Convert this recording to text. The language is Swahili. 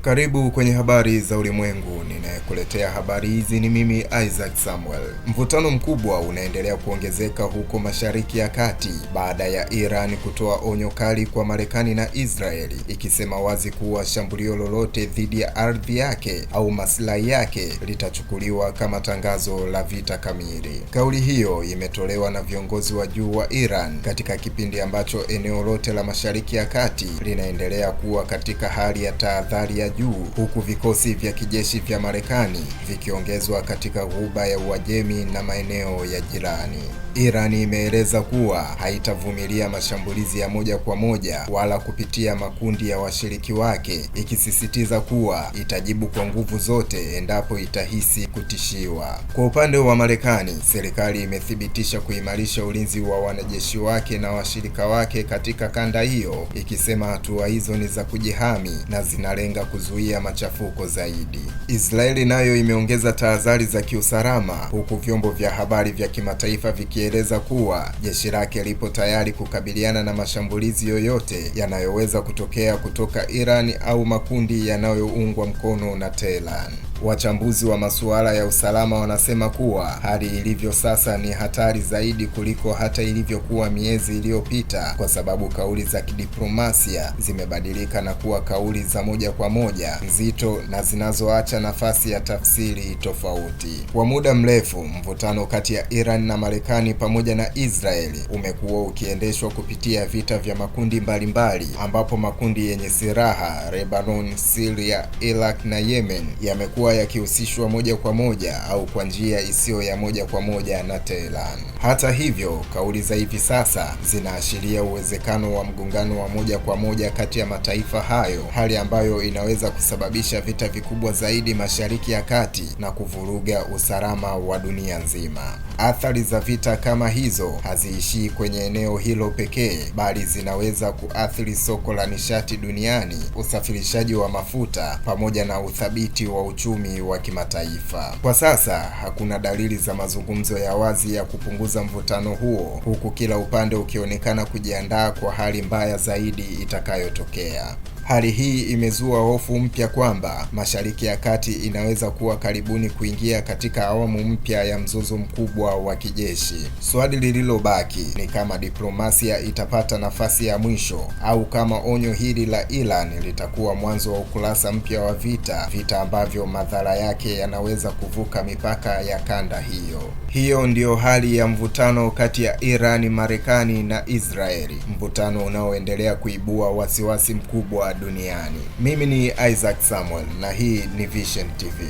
Karibu kwenye habari za ulimwengu. Ninayekuletea habari hizi ni mimi Isaac Samuel. Mvutano mkubwa unaendelea kuongezeka huko Mashariki ya Kati baada ya Iran kutoa onyo kali kwa Marekani na Israeli, ikisema wazi kuwa shambulio lolote dhidi ya ardhi yake au maslahi yake litachukuliwa kama tangazo la vita kamili. Kauli hiyo imetolewa na viongozi wa juu wa Iran katika kipindi ambacho eneo lote la Mashariki ya Kati linaendelea kuwa katika hali ya tahadhari ya juu, huku vikosi vya kijeshi vya Marekani vikiongezwa katika Ghuba ya Uajemi na maeneo ya jirani. Iran imeeleza kuwa haitavumilia mashambulizi ya moja kwa moja wala kupitia makundi ya washiriki wake, ikisisitiza kuwa itajibu kwa nguvu zote endapo itahisi kutishiwa. Kwa upande wa Marekani, serikali imethibitisha kuimarisha ulinzi wa wanajeshi wake na washirika wake katika kanda hiyo, ikisema hatua hizo ni za kujihami na zinalenga kuzuia machafuko zaidi. Israeli nayo imeongeza tahadhari za kiusalama, huku vyombo vya habari vya kimataifa vikieleza kuwa jeshi lake lipo tayari kukabiliana na mashambulizi yoyote yanayoweza kutokea kutoka Iran au makundi yanayoungwa mkono na Tehran. Wachambuzi wa masuala ya usalama wanasema kuwa hali ilivyo sasa ni hatari zaidi kuliko hata ilivyokuwa miezi iliyopita, kwa sababu kauli za kidiplomasia zimebadilika na kuwa kauli za moja kwa moja, nzito na zinazoacha nafasi ya tafsiri tofauti. Kwa muda mrefu, mvutano kati ya Iran na Marekani pamoja na Israeli umekuwa ukiendeshwa kupitia vita vya makundi mbalimbali, ambapo makundi yenye silaha Lebanon, Syria, Iraq na Yemen yamekuwa yakihusishwa moja kwa moja au kwa njia isiyo ya moja kwa moja na Tehran. Hata hivyo, kauli za hivi sasa zinaashiria uwezekano wa mgongano wa moja kwa moja kati ya mataifa hayo, hali ambayo inaweza kusababisha vita vikubwa zaidi Mashariki ya Kati na kuvuruga usalama wa dunia nzima. Athari za vita kama hizo haziishii kwenye eneo hilo pekee, bali zinaweza kuathiri soko la nishati duniani, usafirishaji wa mafuta pamoja na uthabiti wa uchumi wa kimataifa. Kwa sasa hakuna dalili za mazungumzo ya wazi ya kupunguza mvutano huo, huku kila upande ukionekana kujiandaa kwa hali mbaya zaidi itakayotokea. Hali hii imezua hofu mpya kwamba Mashariki ya Kati inaweza kuwa karibuni kuingia katika awamu mpya ya mzozo mkubwa wa kijeshi. Swali lililobaki ni kama diplomasia itapata nafasi ya mwisho au kama onyo hili la Iran litakuwa mwanzo wa ukurasa mpya wa vita ambavyo madhara yake yanaweza kuvuka mipaka ya kanda hiyo. Hiyo ndiyo hali ya mvutano kati ya Iran, Marekani na Israeli, mvutano unaoendelea kuibua wasiwasi mkubwa duniani. Mimi ni Isaac Samuel na hii ni Vision TV.